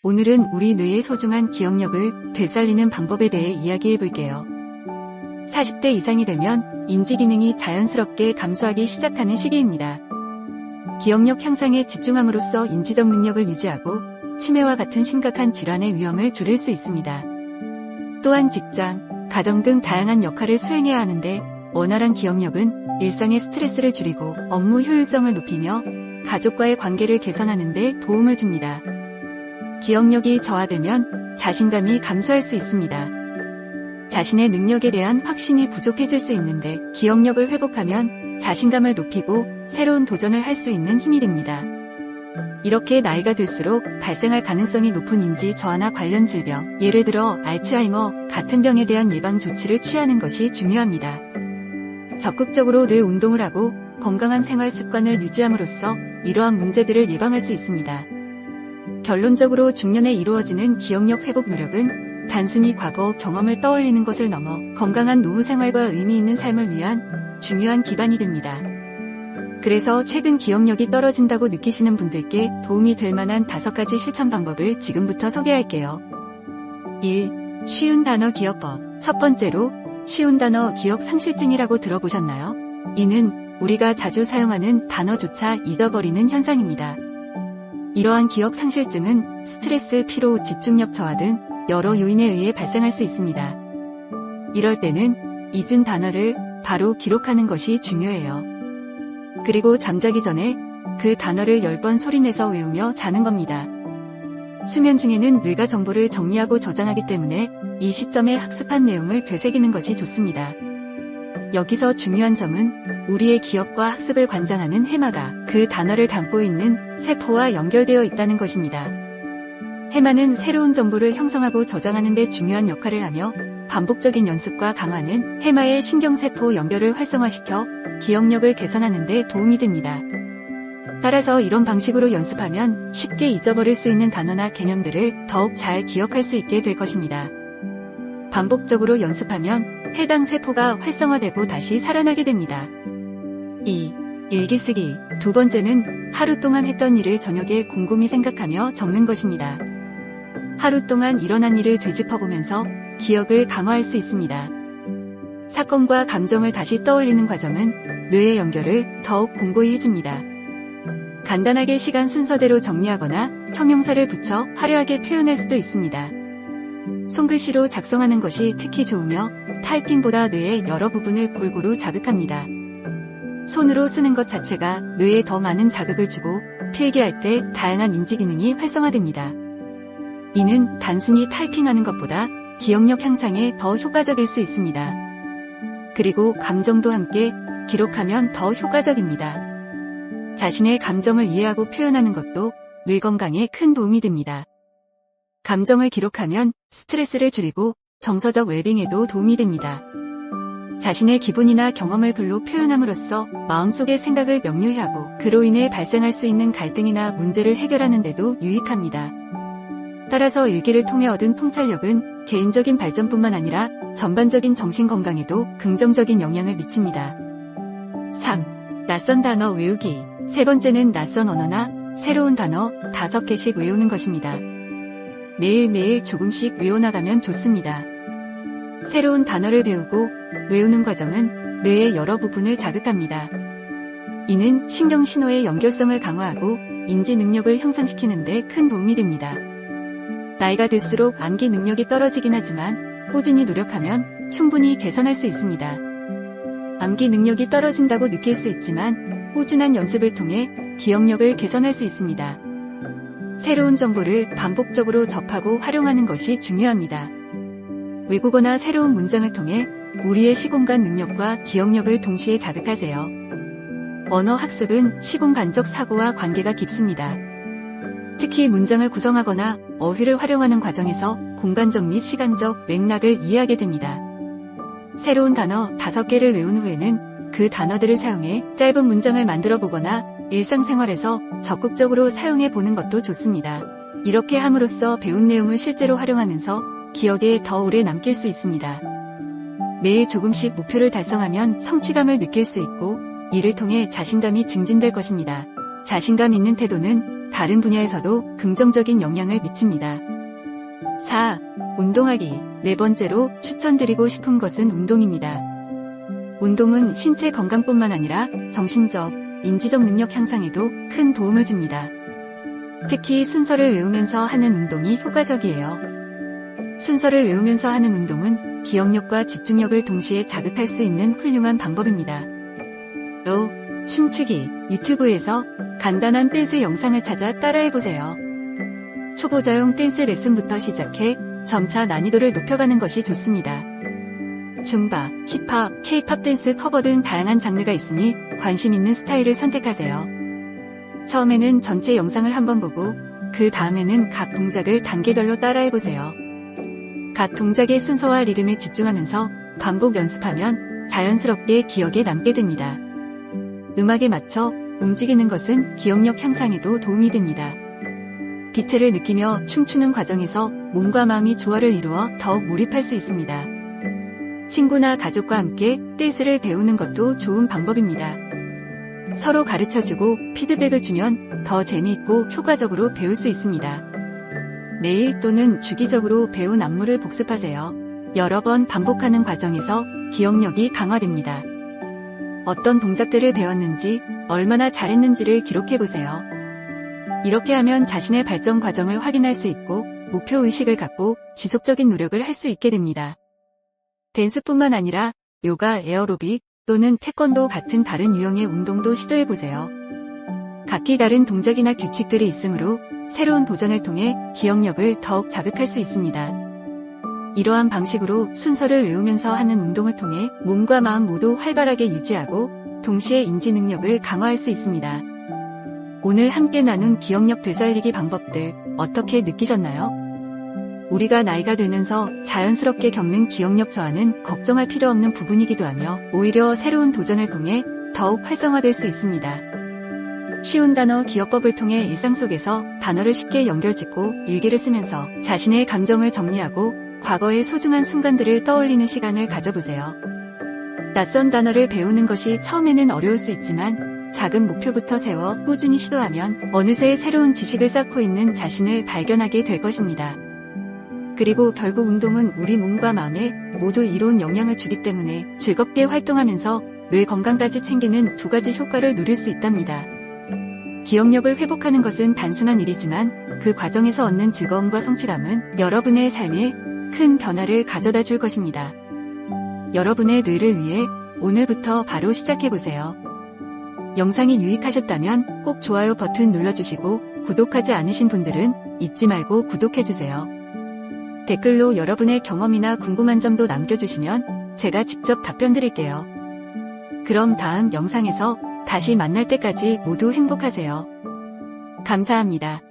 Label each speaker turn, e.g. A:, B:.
A: 오늘은 우리 뇌의 소중한 기억력을 되살리는 방법에 대해 이야기해 볼게요. 40대 이상이 되면 인지 기능이 자연스럽게 감소하기 시작하는 시기입니다. 기억력 향상에 집중함으로써 인지적 능력을 유지하고 치매와 같은 심각한 질환의 위험을 줄일 수 있습니다. 또한 직장, 가정 등 다양한 역할을 수행해야 하는데 원활한 기억력은 일상의 스트레스를 줄이고 업무 효율성을 높이며 가족과의 관계를 개선하는 데 도움을 줍니다. 기억력이 저하되면 자신감이 감소할 수 있습니다. 자신의 능력에 대한 확신이 부족해질 수 있는데 기억력을 회복하면 자신감을 높이고 새로운 도전을 할 수 있는 힘이 됩니다. 이렇게 나이가 들수록 발생할 가능성이 높은 인지 저하나 관련 질병, 예를 들어 알츠하이머 같은 병에 대한 예방 조치를 취하는 것이 중요합니다. 적극적으로 뇌 운동을 하고 건강한 생활 습관을 유지함으로써 이러한 문제들을 예방할 수 있습니다. 결론적으로 중년에 이루어지는 기억력 회복 노력은 단순히 과거 경험을 떠올리는 것을 넘어 건강한 노후 생활과 의미 있는 삶을 위한 중요한 기반이 됩니다. 그래서 최근 기억력이 떨어진다고 느끼시는 분들께 도움이 될 만한 5가지 실천 방법을 지금부터 소개할게요. 1. 쉬운 단어 기억법. 첫 번째로 쉬운 단어 기억 상실증이라고 들어보셨나요? 이는 우리가 자주 사용하는 단어조차 잊어버리는 현상입니다. 이러한 기억 상실증은 스트레스, 피로, 집중력 저하 등 여러 요인에 의해 발생할 수 있습니다. 이럴 때는 잊은 단어를 바로 기록하는 것이 중요해요. 그리고 잠자기 전에 그 단어를 10번 소리내서 외우며 자는 겁니다. 수면 중에는 뇌가 정보를 정리하고 저장하기 때문에 이 시점에 학습한 내용을 되새기는 것이 좋습니다. 여기서 중요한 점은 우리의 기억과 학습을 관장하는 해마가 그 단어를 담고 있는 세포와 연결되어 있다는 것입니다. 해마는 새로운 정보를 형성하고 저장하는 데 중요한 역할을 하며 반복적인 연습과 강화는 해마의 신경세포 연결을 활성화시켜 기억력을 개선하는 데 도움이 됩니다. 따라서 이런 방식으로 연습하면 쉽게 잊어버릴 수 있는 단어나 개념들을 더욱 잘 기억할 수 있게 될 것입니다. 반복적으로 연습하면 해당 세포가 활성화되고 다시 살아나게 됩니다. 2. 일기쓰기. 두 번째는 하루 동안 했던 일을 저녁에 곰곰이 생각하며 적는 것입니다. 하루 동안 일어난 일을 되짚어보면서 기억을 강화할 수 있습니다. 사건과 감정을 다시 떠올리는 과정은 뇌의 연결을 더욱 공고히 해줍니다. 간단하게 시간 순서대로 정리하거나 형용사를 붙여 화려하게 표현할 수도 있습니다. 손글씨로 작성하는 것이 특히 좋으며 타이핑보다 뇌의 여러 부분을 골고루 자극합니다. 손으로 쓰는 것 자체가 뇌에 더 많은 자극을 주고 필기할 때 다양한 인지 기능이 활성화됩니다. 이는 단순히 타이핑하는 것보다 기억력 향상에 더 효과적일 수 있습니다. 그리고 감정도 함께 기록하면 더 효과적입니다. 자신의 감정을 이해하고 표현하는 것도 뇌 건강에 큰 도움이 됩니다. 감정을 기록하면 스트레스를 줄이고 정서적 웰빙에도 도움이 됩니다. 자신의 기분이나 경험을 글로 표현함으로써 마음속의 생각을 명료히하고 그로 인해 발생할 수 있는 갈등이나 문제를 해결하는 데도 유익합니다. 따라서 일기를 통해 얻은 통찰력은 개인적인 발전뿐만 아니라 전반적인 정신건강에도 긍정적인 영향을 미칩니다. 3. 낯선 단어 외우기. 세 번째는 낯선 언어나 새로운 단어 5개씩 외우는 것입니다. 매일매일 조금씩 외워나가면 좋습니다. 새로운 단어를 배우고 외우는 과정은 뇌의 여러 부분을 자극합니다. 이는 신경신호의 연결성을 강화하고 인지 능력을 향상시키는 데 큰 도움이 됩니다. 나이가 들수록 암기 능력이 떨어지긴 하지만 꾸준히 노력하면 충분히 개선할 수 있습니다. 암기 능력이 떨어진다고 느낄 수 있지만 꾸준한 연습을 통해 기억력을 개선할 수 있습니다. 새로운 정보를 반복적으로 접하고 활용하는 것이 중요합니다. 외국어나 새로운 문장을 통해 우리의 시공간 능력과 기억력을 동시에 자극하세요. 언어 학습은 시공간적 사고와 관계가 깊습니다. 특히 문장을 구성하거나 어휘를 활용하는 과정에서 공간적 및 시간적 맥락을 이해하게 됩니다. 새로운 단어 5개를 외운 후에는 그 단어들을 사용해 짧은 문장을 만들어 보거나 일상생활에서 적극적으로 사용해 보는 것도 좋습니다. 이렇게 함으로써 배운 내용을 실제로 활용하면서 기억에 더 오래 남길 수 있습니다. 매일 조금씩 목표를 달성하면 성취감을 느낄 수 있고 이를 통해 자신감이 증진될 것입니다. 자신감 있는 태도는 다른 분야에서도 긍정적인 영향을 미칩니다. 4. 운동하기. 네 번째로 추천드리고 싶은 것은 운동입니다. 운동은 신체 건강뿐만 아니라 정신적, 인지적 능력 향상에도 큰 도움을 줍니다. 특히 순서를 외우면서 하는 운동이 효과적이에요. 순서를 외우면서 하는 운동은 기억력과 집중력을 동시에 자극할 수 있는 훌륭한 방법입니다. 또 춤추기. 유튜브에서 간단한 댄스 영상을 찾아 따라해보세요. 초보자용 댄스 레슨부터 시작해 점차 난이도를 높여가는 것이 좋습니다. 줌바, 힙합, 케이팝 댄스 커버 등 다양한 장르가 있으니 관심 있는 스타일을 선택하세요. 처음에는 전체 영상을 한번 보고 그 다음에는 각 동작을 단계별로 따라해보세요. 각 동작의 순서와 리듬에 집중하면서 반복 연습하면 자연스럽게 기억에 남게 됩니다. 음악에 맞춰 움직이는 것은 기억력 향상에도 도움이 됩니다. 비트를 느끼며 춤추는 과정에서 몸과 마음이 조화를 이루어 더욱 몰입할 수 있습니다. 친구나 가족과 함께 댄스를 배우는 것도 좋은 방법입니다. 서로 가르쳐주고 피드백을 주면 더 재미있고 효과적으로 배울 수 있습니다. 매일 또는 주기적으로 배운 안무를 복습하세요. 여러 번 반복하는 과정에서 기억력이 강화됩니다. 어떤 동작들을 배웠는지, 얼마나 잘했는지를 기록해보세요. 이렇게 하면 자신의 발전 과정을 확인할 수 있고 목표의식을 갖고 지속적인 노력을 할 수 있게 됩니다. 댄스뿐만 아니라 요가, 에어로빅 또는 태권도 같은 다른 유형의 운동도 시도해보세요. 각기 다른 동작이나 규칙들이 있으므로 새로운 도전을 통해 기억력을 더욱 자극할 수 있습니다. 이러한 방식으로 순서를 외우면서 하는 운동을 통해 몸과 마음 모두 활발하게 유지하고 동시에 인지 능력을 강화할 수 있습니다. 오늘 함께 나눈 기억력 되살리기 방법들 어떻게 느끼셨나요? 우리가 나이가 들면서 자연스럽게 겪는 기억력 저하는 걱정할 필요 없는 부분이기도 하며 오히려 새로운 도전을 통해 더욱 활성화될 수 있습니다. 쉬운 단어 기억법을 통해 일상 속에서 단어를 쉽게 연결짓고 일기를 쓰면서 자신의 감정을 정리하고 과거의 소중한 순간들을 떠올리는 시간을 가져보세요. 낯선 단어를 배우는 것이 처음에는 어려울 수 있지만 작은 목표부터 세워 꾸준히 시도하면 어느새 새로운 지식을 쌓고 있는 자신을 발견하게 될 것입니다. 그리고 결국 운동은 우리 몸과 마음에 모두 이로운 영향을 주기 때문에 즐겁게 활동하면서 뇌 건강까지 챙기는 두 가지 효과를 누릴 수 있답니다. 기억력을 회복하는 것은 단순한 일이지만 그 과정에서 얻는 즐거움과 성취감은 여러분의 삶에 큰 변화를 가져다 줄 것입니다. 여러분의 뇌를 위해 오늘부터 바로 시작해보세요. 영상이 유익하셨다면 꼭 좋아요 버튼 눌러주시고 구독하지 않으신 분들은 잊지 말고 구독해주세요. 댓글로 여러분의 경험이나 궁금한 점도 남겨주시면 제가 직접 답변 드릴게요. 그럼 다음 영상에서 다시 만날 때까지 모두 행복하세요. 감사합니다.